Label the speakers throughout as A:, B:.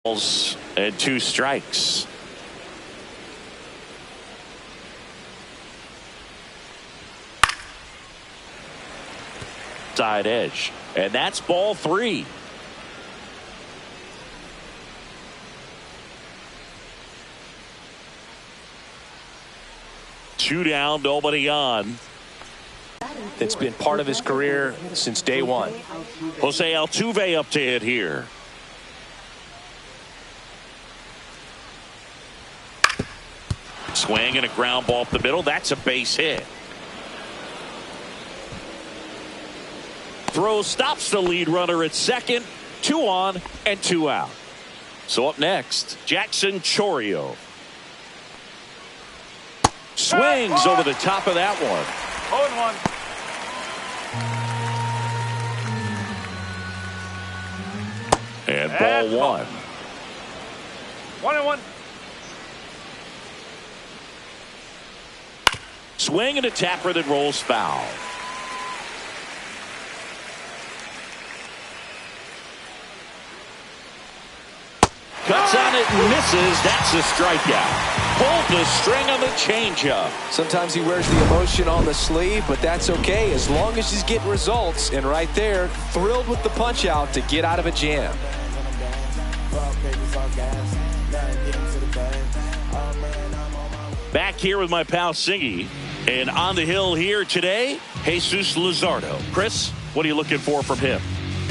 A: balls and 2 strikes. Side edge, and that's ball 3. Two down, nobody on.
B: It's been part of his career since day one.
A: Jose Altuve up to hit here. Swing and a ground ball up the middle. That's a base hit. Throw stops the lead runner at second. 2 on and 2 out. So up next, Jackson Chourio. Swings over the top of that one.
C: 0-1.
A: And ball 1.
C: 1-1.
A: Swing and a tapper that rolls foul. Cuts on it and misses. That's a strikeout. Pulled the string on the changeup.
B: Sometimes he wears the emotion on the sleeve, but that's okay as long as he's getting results. And right there, thrilled with the punch out to get out of a jam.
A: Back here with my pal Singy. And on the hill here today, Jesus Luzardo. Chris, what are you looking for from him?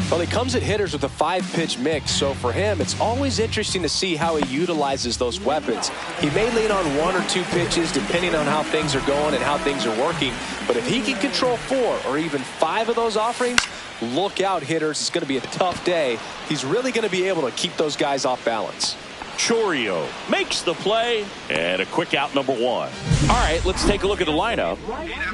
B: Well, he comes at hitters with a 5-pitch mix, so for him, it's always interesting to see how he utilizes those weapons. He may lean on 1 or 2 pitches depending on how things are going and how things are working, but if he can control 4 or even 5 of those offerings, look out, hitters. It's going to be a tough day. He's really going to be able to keep those guys off balance.
A: Chourio makes the play, and a quick out, number 1. All right, let's take a look at the lineup.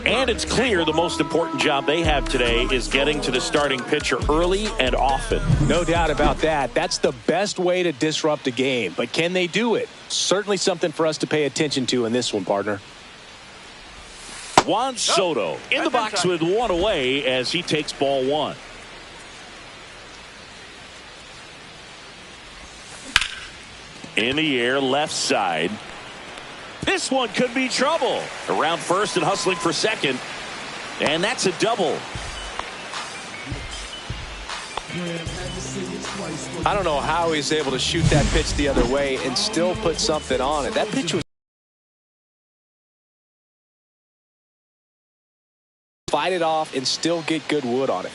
A: And it's clear the most important job they have today is getting to the starting pitcher early and often.
B: No doubt about that. That's the best way to disrupt a game. But can they do it? Certainly something for us to pay attention to in this one, partner.
A: Juan Soto in the box with 1 away as he takes ball 1. In the air, left side. This one could be trouble. Around first and hustling for second. And that's a double.
B: I don't know how he's able to shoot that pitch the other way and still put something on it. That pitch was fight it off and still get good wood on it.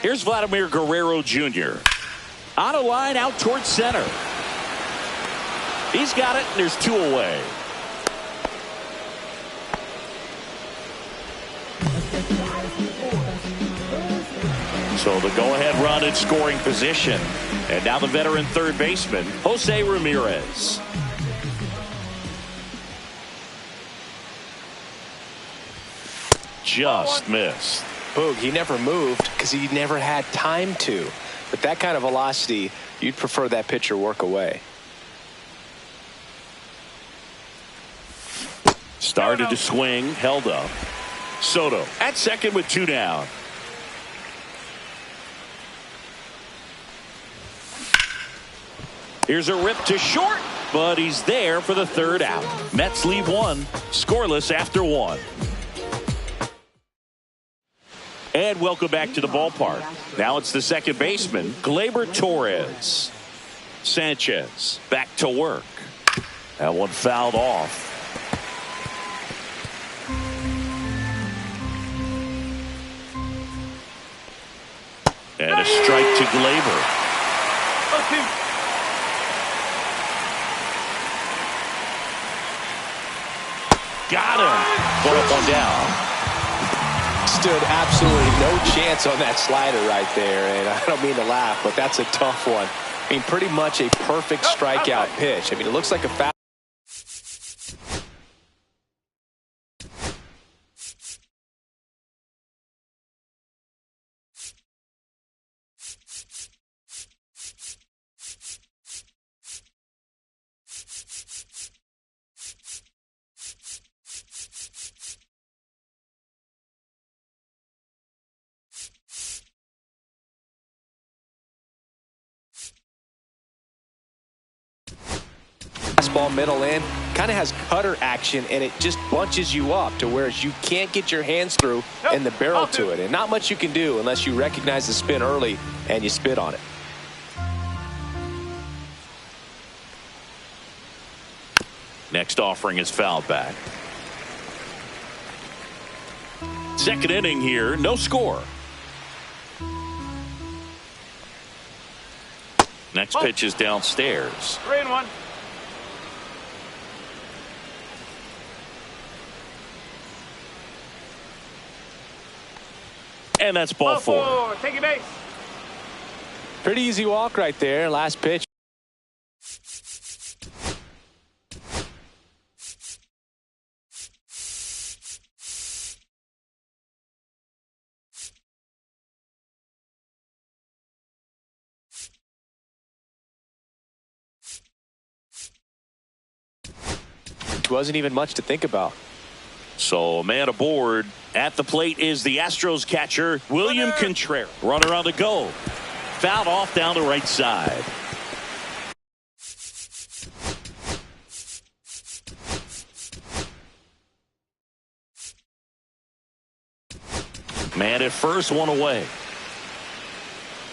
A: Here's Vladimir Guerrero Jr. On a line out towards center. He's got it, and there's 2 away. So the go-ahead run in scoring position. And now the veteran third baseman, Jose Ramirez. Just missed.
B: Boog, he never moved because he never had time to. But that kind of velocity, you'd prefer that pitcher work away.
A: Started to swing, held up. Soto at second with 2 down. Here's a rip to short, but he's there for the 3rd out. Mets leave 1, scoreless after 1. And welcome back to the ballpark. Now it's the second baseman, Gleyber Torres. Sanchez back to work. That one fouled off. And a strike to Gleyber. Got him. Put up 1 down.
B: Stood absolutely no chance on that slider right there. And I don't mean to laugh, but that's a tough one. I mean, pretty much a perfect strikeout pitch. I mean, it looks like a foul. fastball middle in, kind of has cutter action, and it just bunches you up to where you can't get your hands through and the barrel to it. And not much you can do unless you recognize the spin early and you spit on it.
A: Next offering is fouled back. Second inning here, no score. Next pitch is downstairs.
C: 3-1.
A: And that's ball four.
C: Take your base.
B: Pretty easy walk right there. Last pitch. Wasn't even much to think about.
A: So a man aboard. At the plate is the Astros catcher, William Contreras. Runner on the go. Fouled off down the right side. Man at first, one away.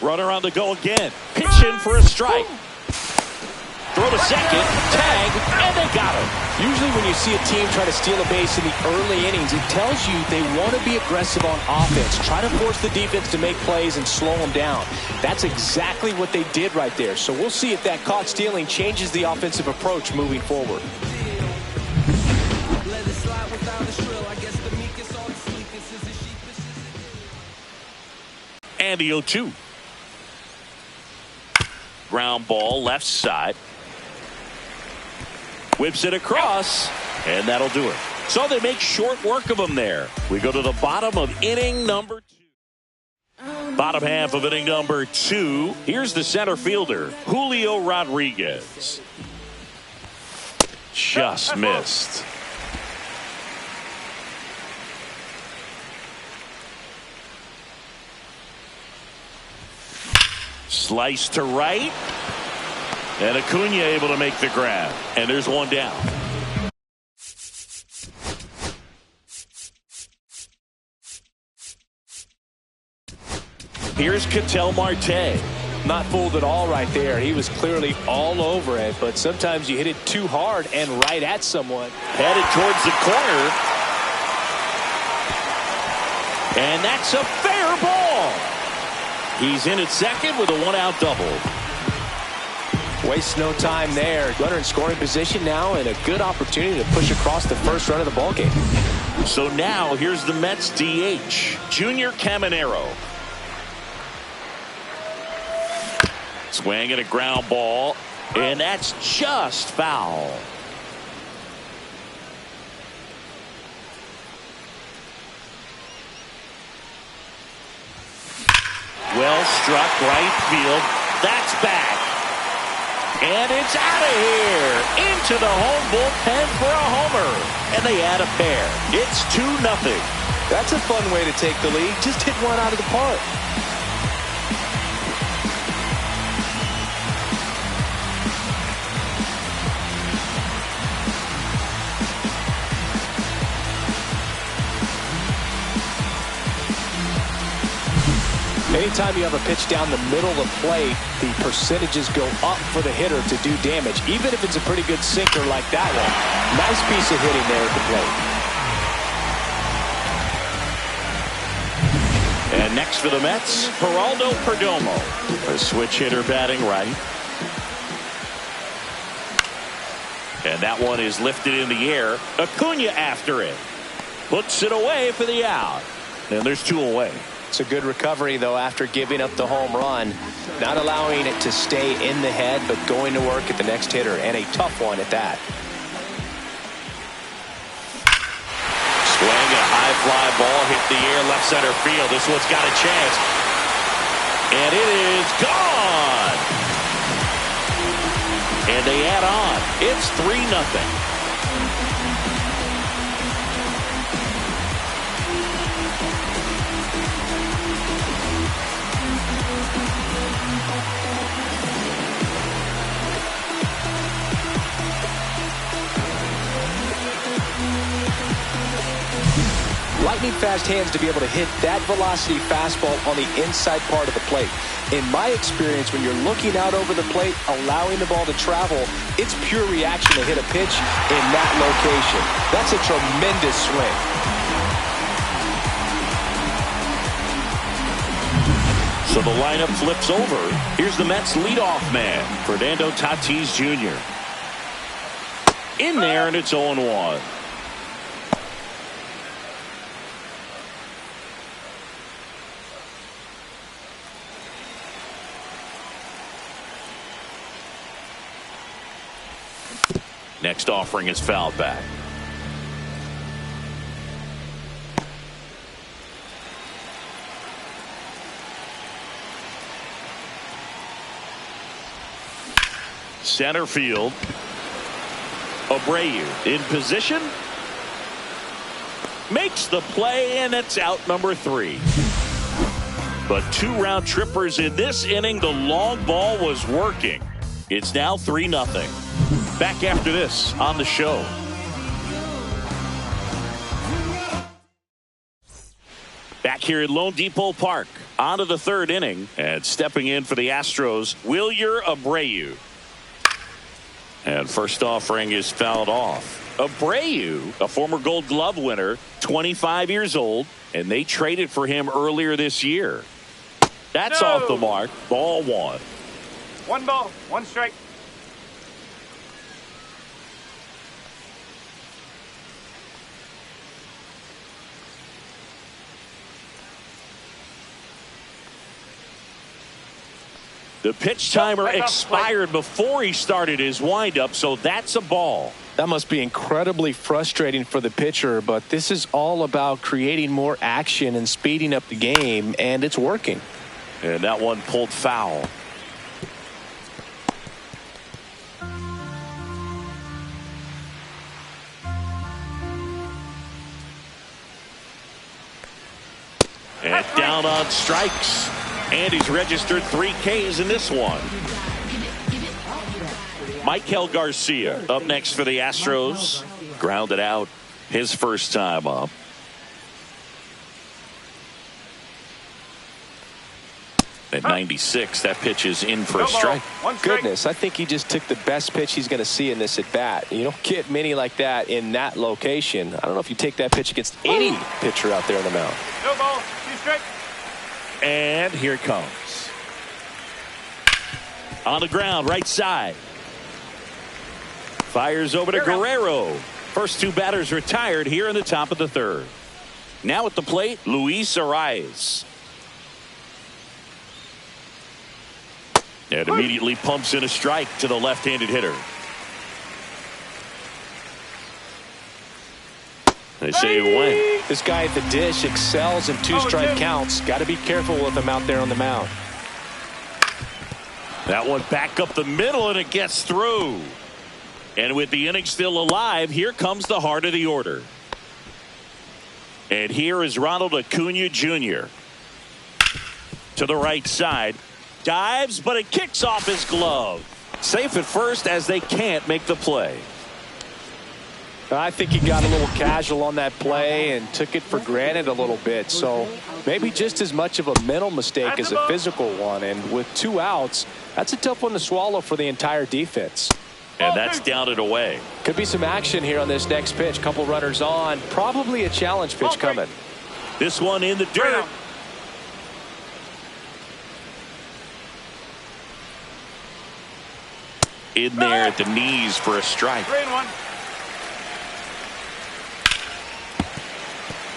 A: Runner on the go again. Pitch in for a strike. Throw to second, tag, and they got him.
B: Usually when you see a team try to steal a base in the early innings, it tells you they want to be aggressive on offense. Try to force the defense to make plays and slow them down. That's exactly what they did right there. So we'll see if that caught stealing changes the offensive approach moving forward.
A: And the 0-2. Ground ball left side. Whips it across, and that'll do it. So they make short work of him there. We go to the bottom of inning number 2. Bottom half of inning number 2. Here's the center fielder, Julio Rodriguez. Just missed. Slice to right. And Acuna able to make the grab. And there's one down. Here's Ketel Marte.
B: Not fooled at all right there. He was clearly all over it, but sometimes you hit it too hard and right at someone.
A: Headed towards the corner. And that's a fair ball. He's in at second with a one-out double.
B: Waste no time there. Runner in scoring position now and a good opportunity to push across the first run of the ballgame.
A: So now here's the Mets DH, Junior Caminero. Swing and a ground ball, and that's just foul. Well struck right field. That's back. And it's out of here. Into the home bullpen for a homer. And they add a pair. It's 2-0.
B: That's a fun way to take the lead. Just hit one out of the park. Anytime you have a pitch down the middle of the plate, the percentages go up for the hitter to do damage, even if it's a pretty good sinker like that one. Nice piece of hitting there at the plate.
A: And next for the Mets, Geraldo Perdomo. A switch hitter batting right. And that one is lifted in the air. Acuna after it. Puts it away for the out. And there's 2 away.
B: It's a good recovery, though, after giving up the home run. Not allowing it to stay in the head, but going to work at the next hitter, and a tough one at that.
A: Swing, a high fly ball hit the air, left center field. This one's got a chance. And it is gone. And they add on. It's 3-0.
B: lightning fast hands to be able to hit that velocity fastball on the inside part of the plate. In my experience, when you're looking out over the plate, allowing the ball to travel, it's pure reaction to hit a pitch in that location. That's a tremendous swing.
A: So the lineup flips over. Here's the Mets leadoff man, Fernando Tatis Jr. In there, and it's 0-1. Next offering is fouled back. Center field. Abreu in position. Makes the play, and it's out number 3. But 2 round trippers in this inning. The long ball was working. It's now 3-0. Back after this on the show. Back here at Lone Depot Park. On to the 3rd inning. And stepping in for the Astros, Wilyer Abreu. And first offering is fouled off. Abreu, a former Gold Glove winner, 25 years old, and they traded for him earlier this year. That's off the mark. Ball 1.
C: 1 ball, 1 strike.
A: The pitch timer expired before he started his windup, so that's a ball.
B: That must be incredibly frustrating for the pitcher, but this is all about creating more action and speeding up the game, and it's working.
A: And that one pulled foul. And down on strikes. And he's registered 3 Ks in this one. Michael Garcia up next for the Astros. Grounded out his first time up. At 96, that pitch is in for a strike.
B: Goodness, I think he just took the best pitch he's going to see in this at bat. You don't get many like that in that location. I don't know if you take that pitch against any pitcher out there on the mound.
C: No ball, 2 strikes.
A: And here it comes. On the ground, right side. Fires over to Guerrero. First 2 batters retired here in the top of the 3rd. Now at the plate, Luis Arias. And immediately pumps in a strike to the left-handed hitter. They say it went.
B: This guy at the dish excels in 2-strike counts. Got to be careful with him out there on the mound.
A: That one back up the middle, and it gets through. And with the inning still alive, here comes the heart of the order. And here is Ronald Acuna Jr. To the right side. Dives, but it kicks off his glove. Safe at first as they can't make the play.
B: I think he got a little casual on that play and took it for granted a little bit. So maybe just as much of a mental mistake as a physical one. And with 2 outs, that's a tough one to swallow for the entire defense.
A: And that's down and away.
B: Could be some action here on this next pitch. Couple runners on. Probably a challenge pitch coming.
A: This one in the dirt. In there at the knees for a strike.
C: 3-1.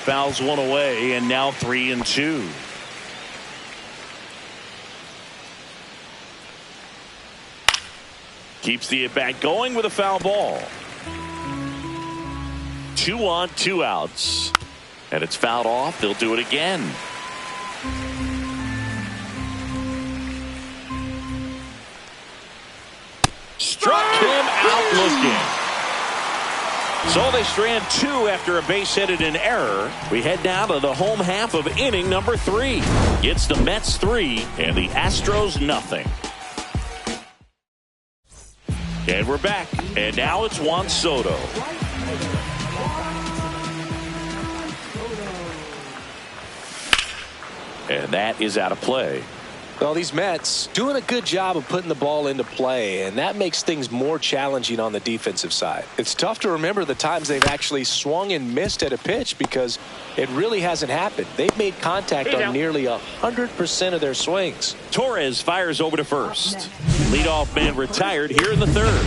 A: Fouls one away, and now 3-2. Keeps the at-bat going with a foul ball. 2 on, 2 outs. And it's fouled off. They'll do it again. Struck him out looking. So they strand 2 after a base hit and an error. We head down to the home half of inning number 3. It's the Mets 3 and the Astros nothing. And we're back. And now it's Juan Soto. And that is out of play.
B: Well, these Mets doing a good job of putting the ball into play, and that makes things more challenging on the defensive side. It's tough to remember the times they've actually swung and missed at a pitch because it really hasn't happened. They've made contact on nearly 100% of their swings.
A: Torres fires over to first. Leadoff man retired here in the third.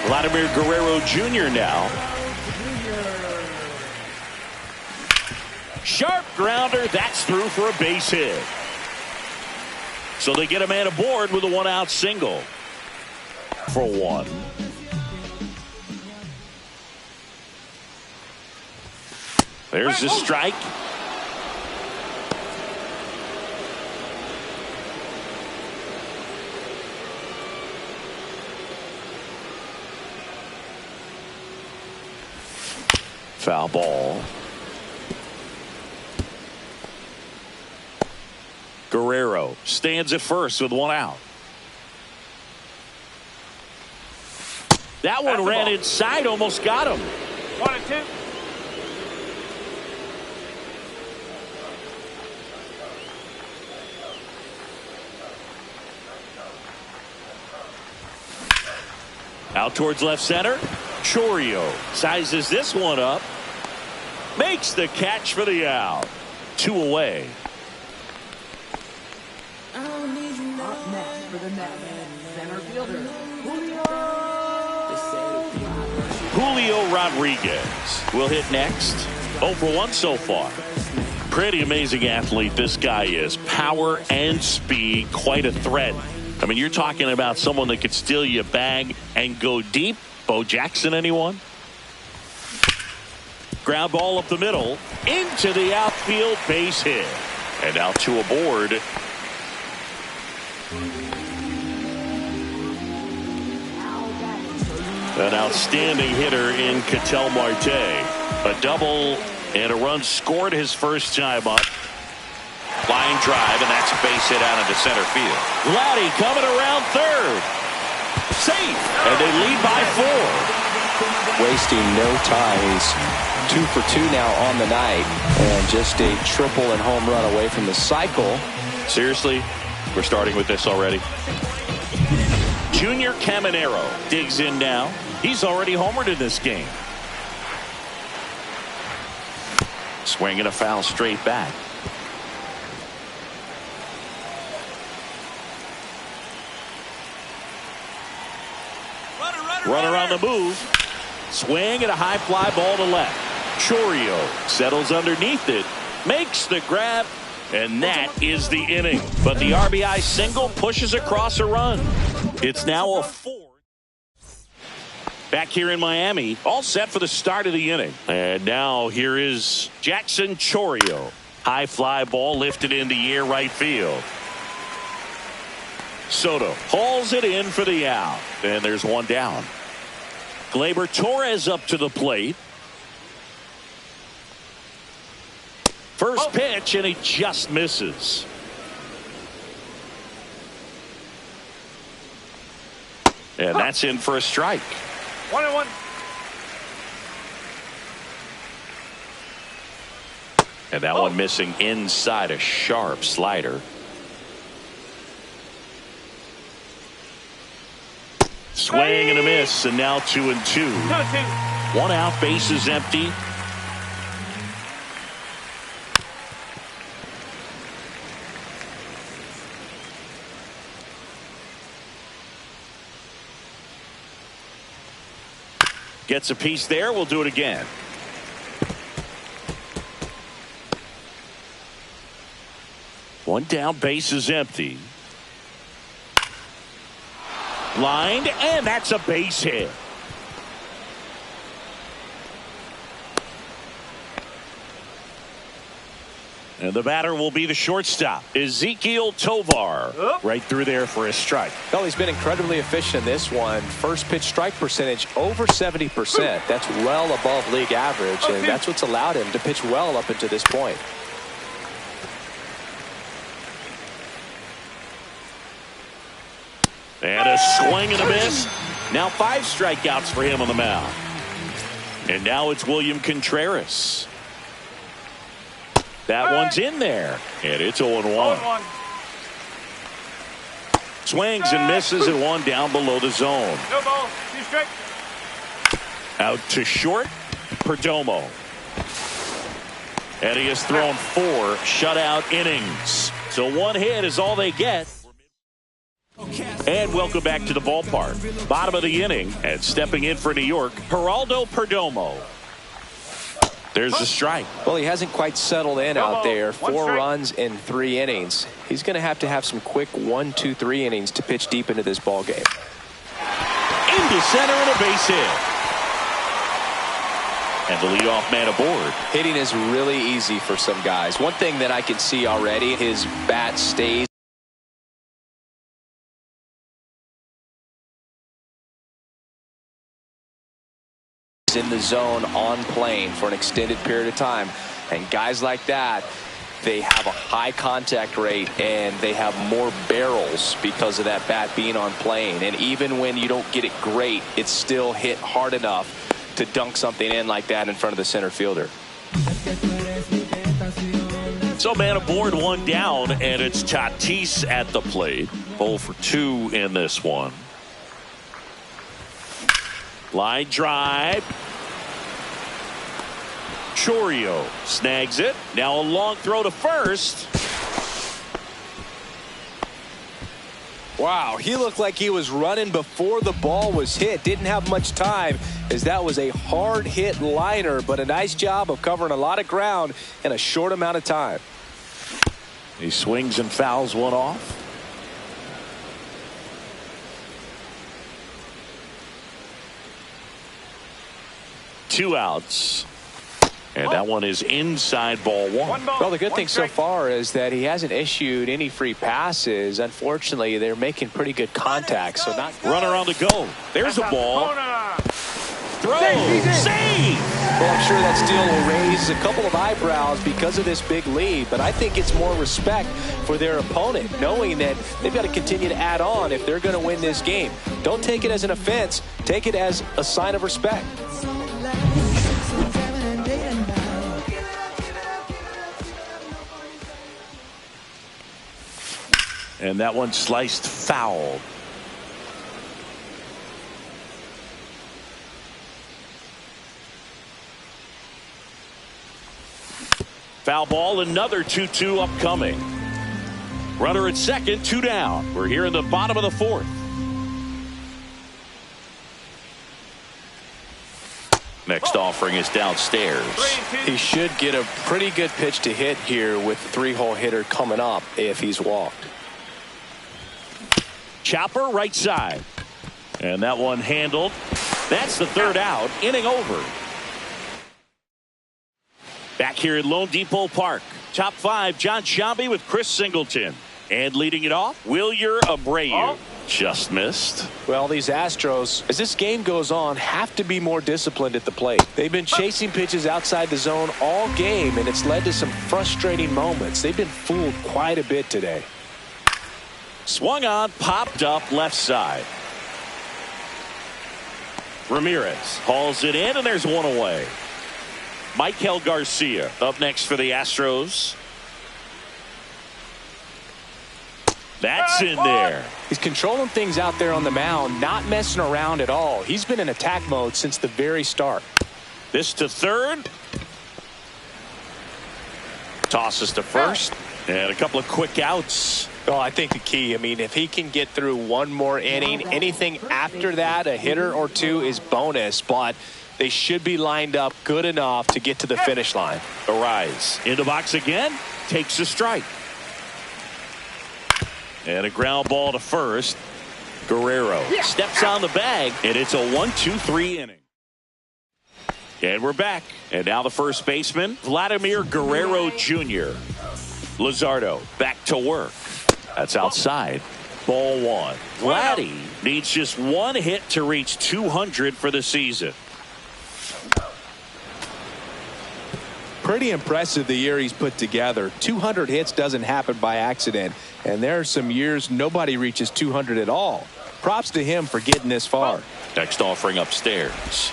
A: Vladimir Guerrero Jr. now. Sharp grounder. That's through for a base hit. So they get a man aboard with a one-out single for one. There's the strike. Foul ball. Guerrero stands at first with one out. That one ran inside, almost got him.
C: 1-2.
A: Out towards left center. Chourio sizes this one up. Makes the catch for the out. 2 away.
D: Up next for the Mets, center fielder,
A: Julio Rodriguez will hit next. 0 for 1 so far. Pretty amazing athlete this guy is. Power and speed, quite a threat. I mean, you're talking about someone that could steal you a bag and go deep. Bo Jackson, anyone? Ground ball up the middle into the outfield, base hit. And now 2 aboard. An outstanding hitter in Ketel Marte. A double and a run scored his first time up. Line drive, and that's a base hit out into center field. Vladdy coming around third. Safe, and they lead by 4.
B: Wasting no time. He's 2 for 2 now on the night, and just a triple and home run away from the cycle.
A: Seriously, we're starting with this already. Junior Caminero digs in now. He's already homered in this game. Swinging a foul straight back. Runner on the move. Swing and a high fly ball to left. Chourio settles underneath it. Makes the grab. And that is the inning. But the RBI single pushes across a run. It's now a 4. Back here in Miami, all set for the start of the inning. And now here is Jackson Chourio. High fly ball lifted in the air right field. Soto hauls it in for the out. And there's one down. Gleyber Torres up to the plate. First pitch, and he just misses. And that's in for a strike.
C: 1-1.
A: And that one missing inside, a sharp slider. Swing and a miss, and now 2-2.
C: 2-2.
A: 1 out, bases empty. Gets a piece there. We'll do it again. One down, base is empty. Lined, and that's a base hit. And the batter will be the shortstop, Ezequiel Tovar. Right through there for a strike.
B: Well, he's been incredibly efficient in this one. First pitch strike percentage over 70%. That's well above league average, and that's what's allowed him to pitch well up until this point.
A: And a swing and a miss. Now 5 strikeouts for him on the mound. And now it's William Contreras. That one's in there, and it's 0-1. Swings and misses and one down below the zone.
C: No ball. 2 strike.
A: Out to short, Perdomo. And he has thrown 4 shutout innings. So 1 hit is all they get. And welcome back to the ballpark. Bottom of the inning, and stepping in for New York, Geraldo Perdomo. There's the strike.
B: Well, he hasn't quite settled in out there. 4 runs in 3 innings. He's going to have some quick 1, 2, 3 innings to pitch deep into this ball game.
A: Into center and a base hit. And the leadoff man aboard.
B: Hitting is really easy for some guys. One thing that I can see already, his bat stays in the zone on plane for an extended period of time. And guys like that, they have a high contact rate and they have more barrels because of that bat being on plane. And even when you don't get it great, it's still hit hard enough to dunk something in like that in front of the center fielder.
A: So man aboard, 1 down, and it's Tatis at the plate. 0 for 2 in this one. Line drive. Chourio snags it. Now a long throw to first.
B: Wow, he looked like he was running before the ball was hit. Didn't have much time, as that was a hard hit liner, but a nice job of covering a lot of ground in a short amount of time.
A: He swings and fouls one off. Two outs. And that one is inside ball 1.
B: Well, the good thing so far is that he hasn't issued any free passes. Unfortunately, they're making pretty good contact. So not
A: runner on the go. There's a ball. Throw. Save.
B: Well, I'm sure that still will raise a couple of eyebrows because of this big lead. But I think it's more respect for their opponent, knowing that they've got to continue to add on if they're going to win this game. Don't take it as an offense. Take it as a sign of respect.
A: And that one sliced foul. Foul ball, another 2-2 upcoming. Runner at second, 2 down. We're here in the bottom of the 4th. Next offering is downstairs.
B: He should get a pretty good pitch to hit here with the 3-hole hitter coming up if he's walked.
A: Chopper right side. And that one handled. That's the 3rd out. Inning over. Back here at Lone Depot Park. Top 5, John Sciambi with Chris Singleton. And leading it off, Wilyer Abreu. Just missed.
B: Well, these Astros, as this game goes on, have to be more disciplined at the plate. They've been chasing pitches outside the zone all game, and it's led to some frustrating moments. They've been fooled quite a bit today.
A: Swung on, popped up left side. Ramirez hauls it in, and there's one away. Michael Garcia up next for the Astros. That's in there.
B: He's controlling things out there on the mound, not messing around at all. He's been in attack mode since the very start.
A: This to third. Tosses to first. And a couple of quick outs.
B: Well, I think the key, I mean, if he can get through one more inning, anything after that, a hitter or 2 is bonus, but they should be lined up good enough to get to the finish line.
A: Arise in the box again, takes a strike. And a ground ball to first. Guerrero steps on the bag, and it's a 1-2-3 inning. And we're back. And now the first baseman, Vladimir Guerrero Jr. Luzardo back to work. That's outside. Ball 1. Vladdy needs just 1 hit to reach 200 for the season.
B: Pretty impressive the year he's put together. 200 hits doesn't happen by accident. And there are some years nobody reaches 200 at all. Props to him for getting this far.
A: Next offering upstairs.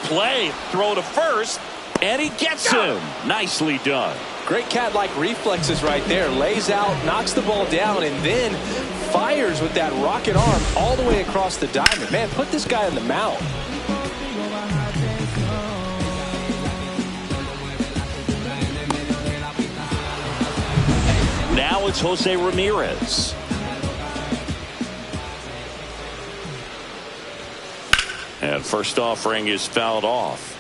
A: play. Throw to first, and he gets him. Nicely done.
B: Great cat-like reflexes right there. Lays out, knocks the ball down, and then fires with that rocket arm all the way across the diamond. Man, put this guy in the mount.
A: Now it's Jose Ramirez. And first offering is fouled off.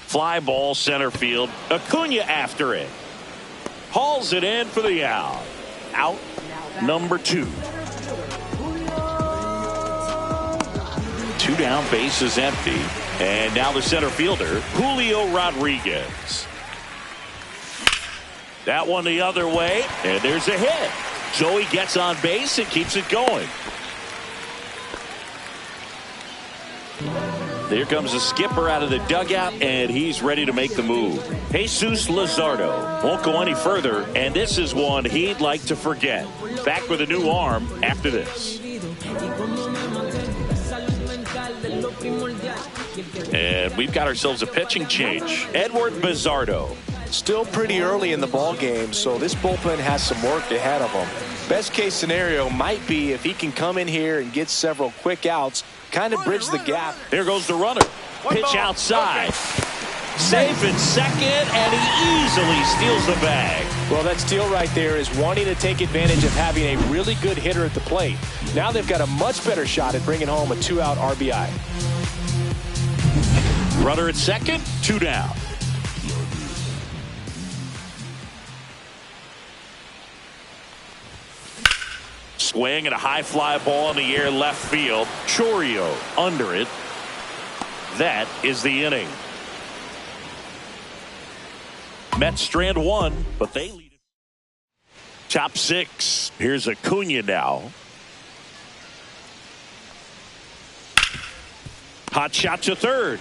A: Fly ball center field. Acuna after it. Hauls it in for the out. Out number 2. 2 down, base is empty. And now the center fielder, Julio Rodriguez. That one the other way, and there's a hit. So he gets on base and keeps it going. There comes the skipper out of the dugout, and he's ready to make the move. Jesus Luzardo won't go any further, and this is one he'd like to forget. Back with a new arm after this. And we've got ourselves a pitching change. Edward Bizardo.
B: Still pretty early in the ball game, so this bullpen has some work ahead of them. Best case scenario might be if he can come in here and get several quick outs, kind of bridge the gap.
A: Here goes the runner. Pitch outside. Safe in second, and he easily steals the bag.
B: Well, that steal right there is wanting to take advantage of having a really good hitter at the plate. Now they've got a much better shot at bringing home a 2-out RBI.
A: Runner at second, 2 down. Swing and a high fly ball in the air left field. Chourio under it. That is the inning. Mets strand 1, but they lead it. Top 6. Here's Acuna now. Hot shot to third.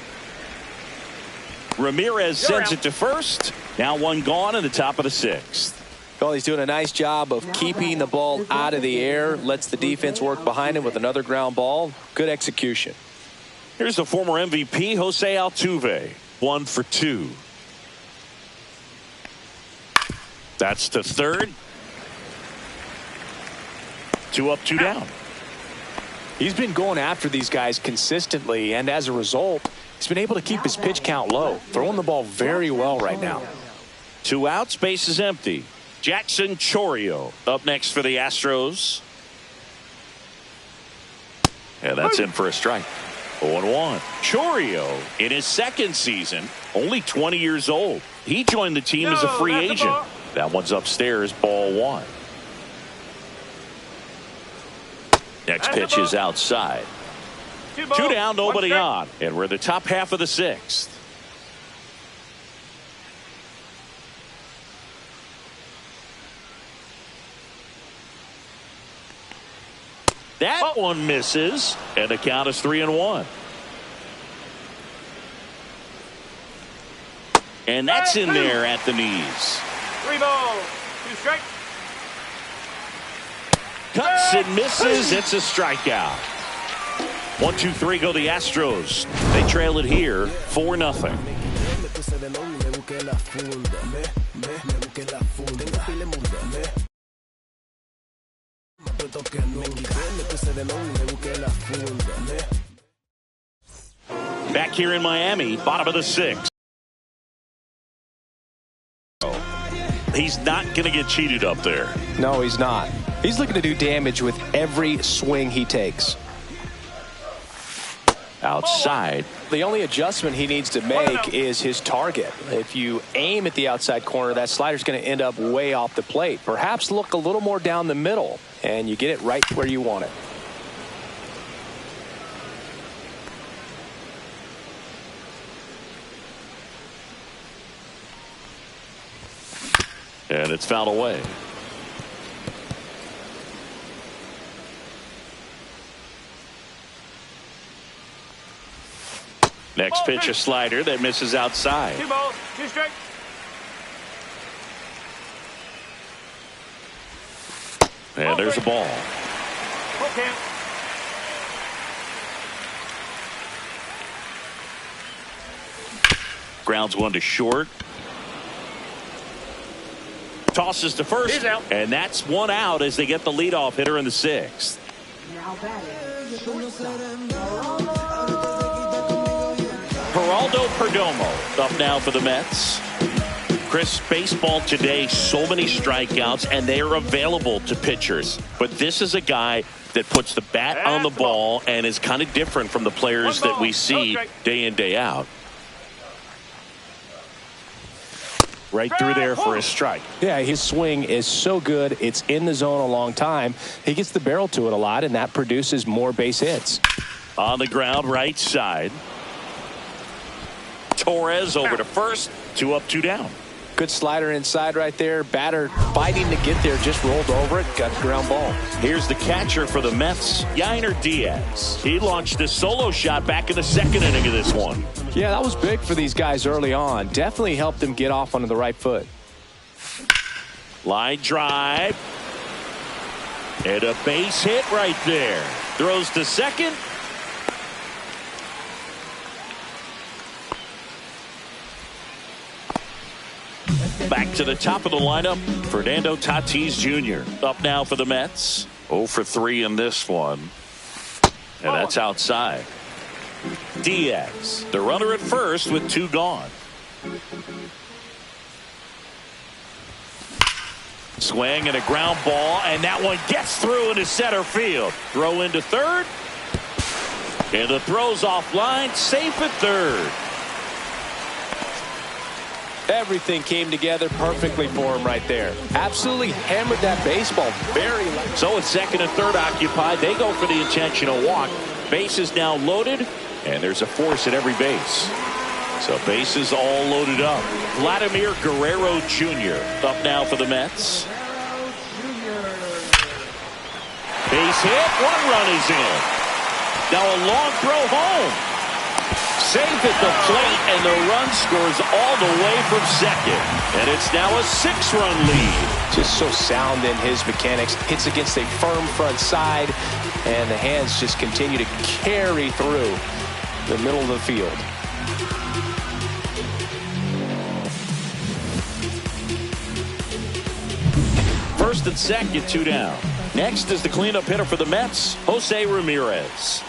A: Ramirez sends it to first. Now one gone in the top of the 6th.
B: Well, he's doing a nice job of keeping the ball out of the air. Lets the defense work behind him with another ground ball. Good execution.
A: Here's the former MVP, Jose Altuve. 1 for 2. That's to third. 2 up, 2 down.
B: He's been going after these guys consistently, and as a result, he's been able to keep his pitch count low. Throwing the ball very well right now.
A: 2 outs, base is empty. Jackson Chourio up next for the Astros. And that's in for a strike. 0-1. Chourio in his 2nd season, only 20 years old. He joined the team as a free agent. That one's upstairs, ball 1. Next pitch is outside. 2 down, nobody on. And we're in the top half of the 6th. That one misses, and the count is 3-1. And that's in there at the knees.
C: 3 balls, 2 strikes.
A: Cuts and misses. It's a strikeout. 1, 2, 3 go the Astros. They trail it here 4-0. Back here in Miami, bottom of the 6th. He's not going to get cheated up there.
B: No, he's not. He's looking to do damage with every swing he takes.
A: Outside.
B: The only adjustment he needs to make is his target. If you aim at the outside corner, that slider's going to end up way off the plate. Perhaps look a little more down the middle, and you get it right where you want it.
A: And it's fouled away. Next pitch, a slider that misses outside.
C: 2 balls, 2 strikes.
A: And there's a ball.
C: Okay.
A: Grounds one to short. Tosses to first.
C: He's out.
A: And that's one out as they get the leadoff hitter in the 6th.
D: Now batting, shortstop.
A: Geraldo Perdomo up now for the Mets. Chris, baseball today, so many strikeouts, and they are available to pitchers. But this is a guy that puts the bat on the ball and is kind of different from the players that we see day in, day out. Right through there for a strike.
B: Yeah, his swing is so good. It's in the zone a long time. He gets the barrel to it a lot, and that produces more base hits.
A: On the ground, right side. Torres over to first. 2 up, 2 down.
B: Good slider inside right there. Batter fighting to get there, just rolled over it, got the ground ball.
A: Here's the catcher for the Mets, Yainer Diaz. He launched a solo shot back in the 2nd inning of this one.
B: Yeah, that was big for these guys early on. Definitely helped them get off onto the right foot.
A: Line drive. And a base hit right there. Throws to second. Back to the top of the lineup, Fernando Tatis Jr. up now for the Mets. 0 for 3 in this one. And that's outside. Diaz, the runner at first with 2 gone. Swing and a ground ball, and that one gets through into center field. Throw into third. And the throw's offline, safe at third.
B: Everything came together perfectly for him right there. Absolutely hammered that baseball very low.
A: So it's second and third occupied. They go for the intentional walk. Base is now loaded, and there's a force at every base. So bases all loaded up. Vladimir Guerrero Jr. up now for the Mets. Base hit. 1 run is in. Now a long throw home. Safe at the plate, and the run scores all the way from second. And it's now a 6-run lead.
B: Just so sound in his mechanics. Hits against a firm front side, and the hands just continue to carry through the middle of the field.
A: First and second, 2 down. Next is the cleanup hitter for the Mets, Jose Ramirez.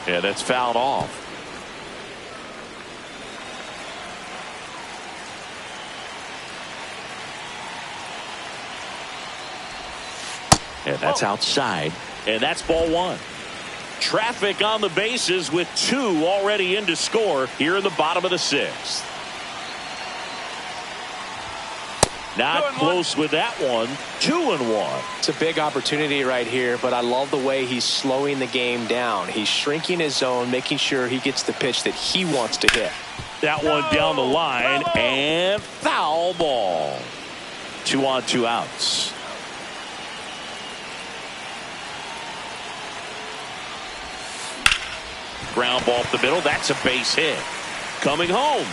A: Yeah, that's fouled off. And that's outside. And that's ball 1. Traffic on the bases with 2 already in to score here in the bottom of the 6th. Not close with that one. 2-1.
B: It's a big opportunity right here, but I love the way he's slowing the game down. He's shrinking his zone, making sure he gets the pitch that he wants to hit.
A: That one down the line, and foul ball. 2 on, 2 outs. Ground ball up the middle. That's a base hit. Coming home.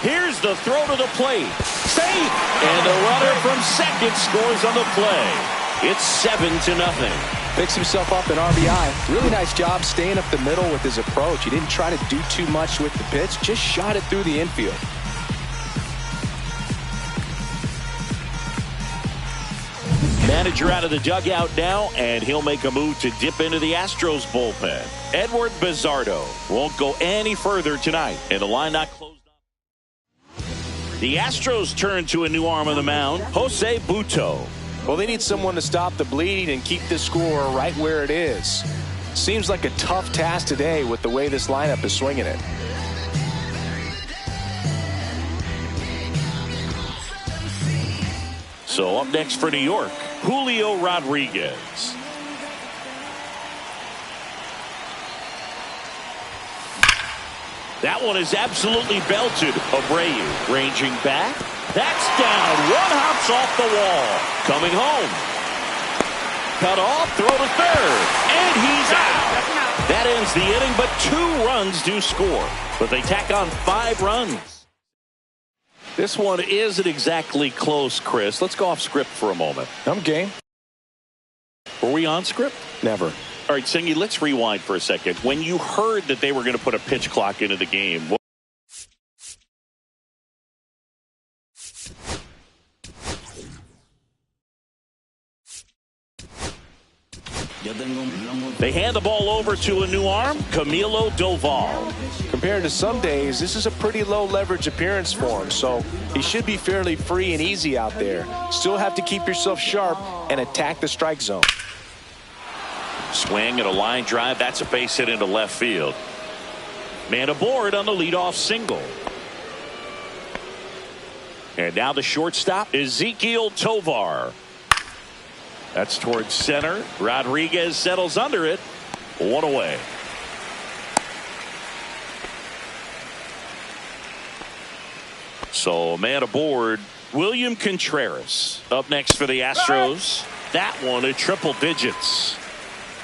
A: Here's the throw to the plate. Safe! And the runner from second scores on the play. It's 7-0.
B: Picks himself up an RBI. Really nice job staying up the middle with his approach. He didn't try to do too much with the pitch. Just shot it through the infield.
A: Manager out of the dugout now, and he'll make a move to dip into the Astros bullpen. Edward Bizardo won't go any further tonight, and the line not closed. The Astros turn to a new arm on the mound, Jose Butto.
B: Well, they need someone to stop the bleeding and keep the score right where it is. Seems like a tough task today with the way this lineup is swinging it.
A: So up next for New York, Julio Rodriguez. That one is absolutely belted. Abreu ranging back. That's down. 1 hops off the wall. Coming home. Cut off. Throw to third. And he's out. That ends the inning, but 2 runs do score. But they tack on 5 runs. This one isn't exactly close, Chris. Let's go off script for a moment.
B: I'm game.
A: Were we on script?
B: Never.
A: All right, Singy, let's rewind for a second. When you heard that they were going to put a pitch clock into the game, they hand the ball over to a new arm, Camilo Doval.
B: Compared to some days, this is a pretty low leverage appearance for him, so he should be fairly free and easy out there. Still have to keep yourself sharp and attack the strike zone.
A: Swing and a line drive. That's a base hit into left field. Man aboard on the leadoff single. And now the shortstop, Ezequiel Tovar. That's towards center. Rodriguez settles under it. 1 away. So a man aboard, William Contreras. Up next for the Astros. That one at triple digits.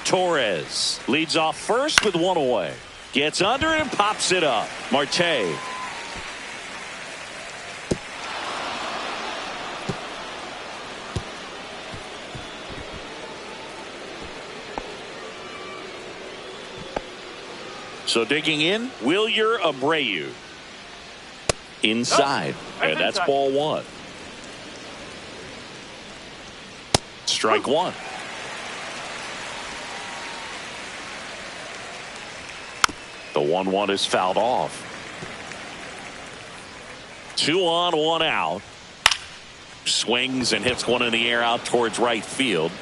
A: Torres leads off first with 1 away. Gets under it and pops it up. Marte. So digging in, Wilyer Abreu. Inside. And that's ball 1. Strike 1. The 1-1 is fouled off. 2 on, 1 out. Swings and hits one in the air out towards right field.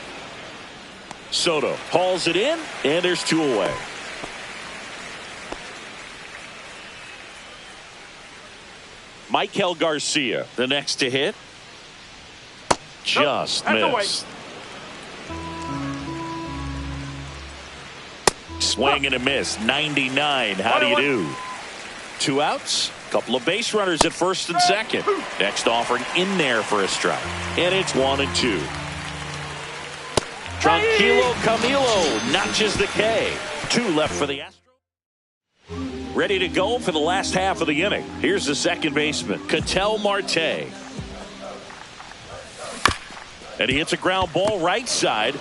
A: Soto hauls it in, and there's 2 away. Michael Garcia, the next to hit. Just missed. Swing and a miss. 99. How do you do? 2 outs. Couple of base runners at first and second. Next offering in there for a strike. And it's 1-2. Tranquilo Camilo notches the K. 2 left for the Astros. Ready to go for the last half of the inning. Here's the second baseman, Ketel Marte. And he hits a ground ball right side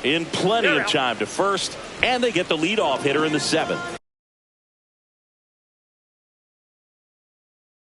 A: in plenty of time to first. And they get the leadoff hitter in the 7th.